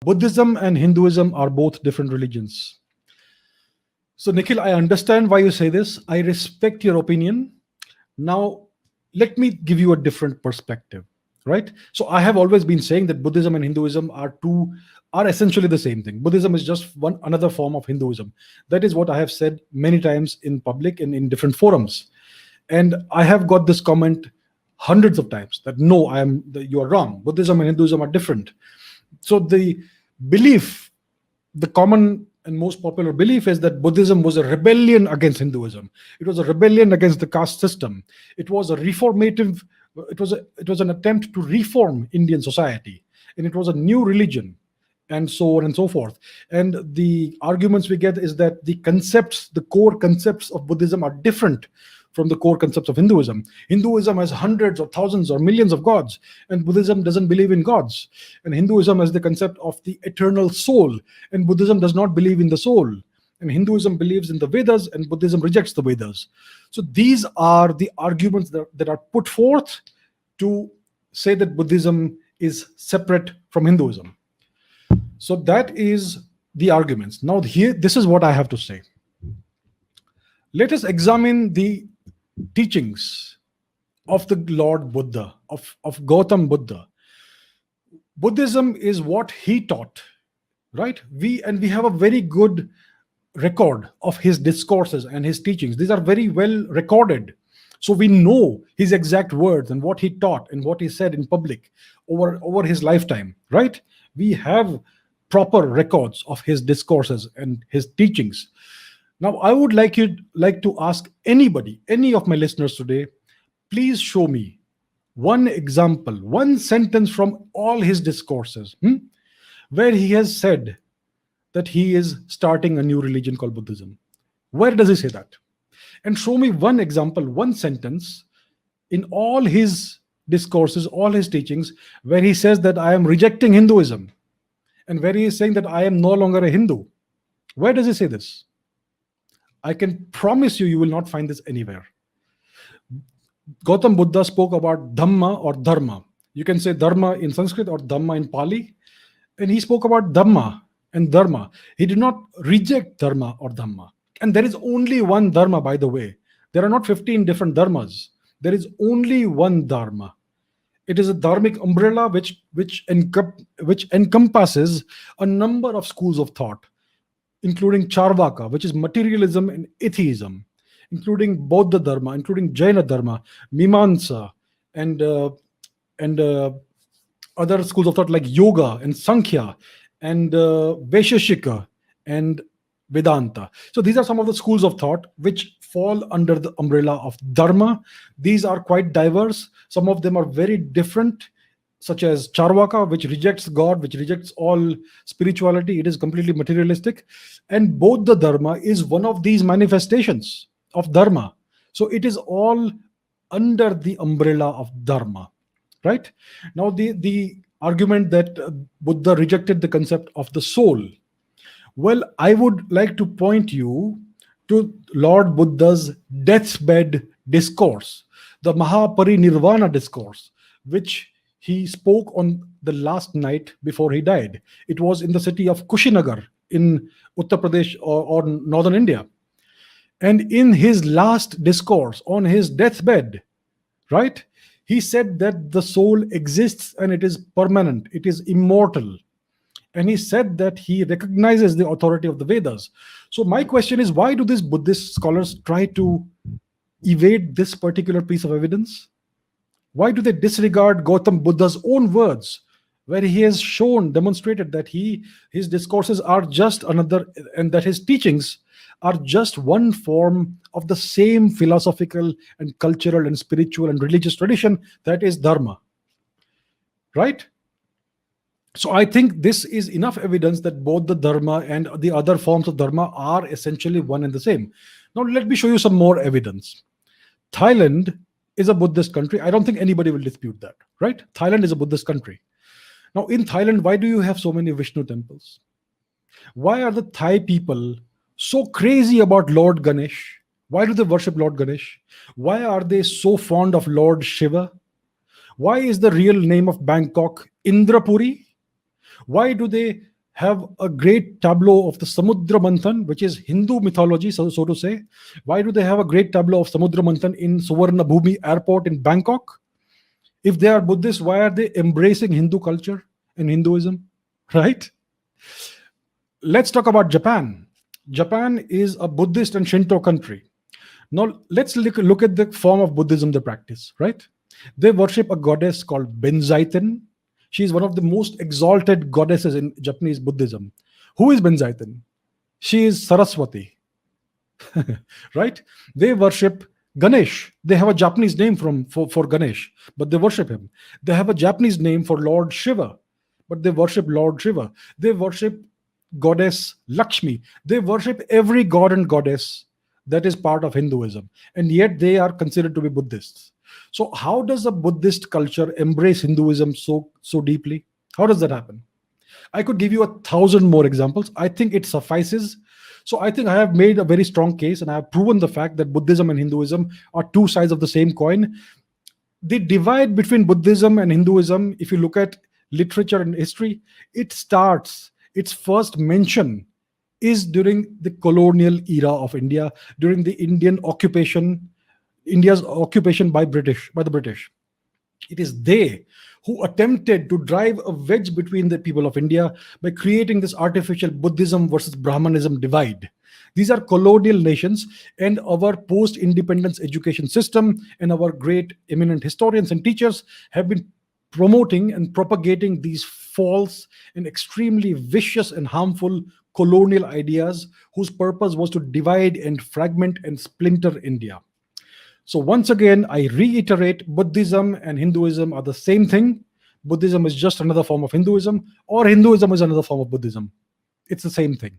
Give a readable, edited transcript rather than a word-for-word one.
Buddhism and Hinduism are both different religions. So, Nikhil, I understand why you say this. I respect your opinion. Now, let me give you a different perspective, right? So, I have always been saying that Buddhism and Hinduism are essentially the same thing. Buddhism is just one another form of Hinduism. That is what I have said many times in public and in different forums. And I have got this comment hundreds of times that no, you are wrong. Buddhism and Hinduism are different. So the belief, the common and most popular belief is that Buddhism was a rebellion against Hinduism. It was a rebellion against the caste system. It was a reformative, it was an attempt to reform Indian society. And it was a new religion, and so on and so forth. And the arguments we get is that the core concepts of Buddhism are different from the core concepts of Hinduism. Hinduism has hundreds or thousands or millions of gods, and Buddhism doesn't believe in gods. And Hinduism has the concept of the eternal soul, and Buddhism does not believe in the soul. And Hinduism believes in the Vedas, and Buddhism rejects the Vedas. So these are the arguments that are put forth to say that Buddhism is separate from Hinduism. So that is the arguments. Now, here, this is what I have to say. Let us examine the teachings of the Lord Buddha, of Gautam Buddha. Buddhism is what he taught, right? We have a very good record of his discourses and his teachings. These are very well recorded. So we know his exact words and what he taught and what he said in public over his lifetime, right? We have proper records of his discourses and his teachings. Now, I would like to ask anybody, any of my listeners today, please show me one example, one sentence from all his discourses, where he has said that he is starting a new religion called Buddhism. Where does he say that? And show me one example, one sentence in all his discourses, all his teachings, where he says that I am rejecting Hinduism and where he is saying that I am no longer a Hindu. Where does he say this? I can promise you, you will not find this anywhere. Gautam Buddha spoke about Dhamma or Dharma. You can say Dharma in Sanskrit or Dhamma in Pali. And he spoke about Dhamma and Dharma. He did not reject Dharma or Dhamma. And there is only one Dharma, by the way. There are not 15 different Dharmas. There is only one Dharma. It is a dharmic umbrella which encompasses a number of schools of thought, including Charvaka, which is materialism and atheism, including Bauddha Dharma, including Jaina Dharma, Mimamsa, and other schools of thought like Yoga and Sankhya and Vaisheshika and Vedanta. So these are some of the schools of thought which fall under the umbrella of Dharma. These are quite diverse. Some of them are very different, such as Charvaka, which rejects God, which rejects all spirituality. It is completely materialistic. And Bauddha Dharma is one of these manifestations of Dharma. So it is all under the umbrella of Dharma, right? Now, the argument that Buddha rejected the concept of the soul. Well, I would like to point you to Lord Buddha's deathbed discourse, the Mahaparinirvana discourse, which he spoke on the last night before he died. It was in the city of Kushinagar in Uttar Pradesh or northern India. And in his last discourse on his deathbed, right, he said that the soul exists and it is permanent, it is immortal. And he said that he recognizes the authority of the Vedas. So my question is, why do these Buddhist scholars try to evade this particular piece of evidence? Why do they disregard Gautam Buddha's own words, where he has demonstrated that his discourses are just another, and that his teachings are just one form of the same philosophical and cultural and spiritual and religious tradition that is Dharma, right? So I think this is enough evidence that both the Dharma and the other forms of Dharma are essentially one and the same. Now let me show you some more evidence. Thailand is a Buddhist country. I don't think anybody will dispute that, right? Thailand is a Buddhist country. Now in Thailand, why do you have so many Vishnu temples? Why are the Thai people so crazy about Lord Ganesh? Why do they worship Lord Ganesh? Why are they so fond of Lord Shiva? Why is the real name of Bangkok Indrapuri? Why do they have a great tableau of the Samudra Manthan, which is Hindu mythology, so to say? Why do they have a great tableau of Samudra Manthan in Suvarna Bhumi airport in Bangkok? If they are Buddhists, why are they embracing Hindu culture and Hinduism? Right? Let's talk about Japan. Japan is a Buddhist and Shinto country. Now, let's look at the form of Buddhism they practice, right? They worship a goddess called Benzaiten. She is one of the most exalted goddesses in Japanese Buddhism. Who is Benzaiten? She is Saraswati, right? They worship Ganesh. They have a Japanese name for Ganesh, but they worship him. They have a Japanese name for Lord Shiva, but they worship Lord Shiva. They worship goddess Lakshmi. They worship every god and goddess that is part of Hinduism, and yet they are considered to be Buddhists. So, how does a Buddhist culture embrace Hinduism so deeply? How does that happen? I could give you 1,000 more examples. I think it suffices. So I think I have made a very strong case, and I have proven the fact that Buddhism and Hinduism are two sides of the same coin. The divide between Buddhism and Hinduism, if you look at literature and history, its first mention is during the colonial era of India, during the India's occupation by the British. It is they who attempted to drive a wedge between the people of India by creating this artificial Buddhism versus Brahmanism divide. These are colonial nations, and our post independence education system and our great eminent historians and teachers have been promoting and propagating these false and extremely vicious and harmful colonial ideas whose purpose was to divide and fragment and splinter India. So once again, I reiterate, Buddhism and Hinduism are the same thing. Buddhism is just another form of Hinduism, or Hinduism is another form of Buddhism. It's the same thing.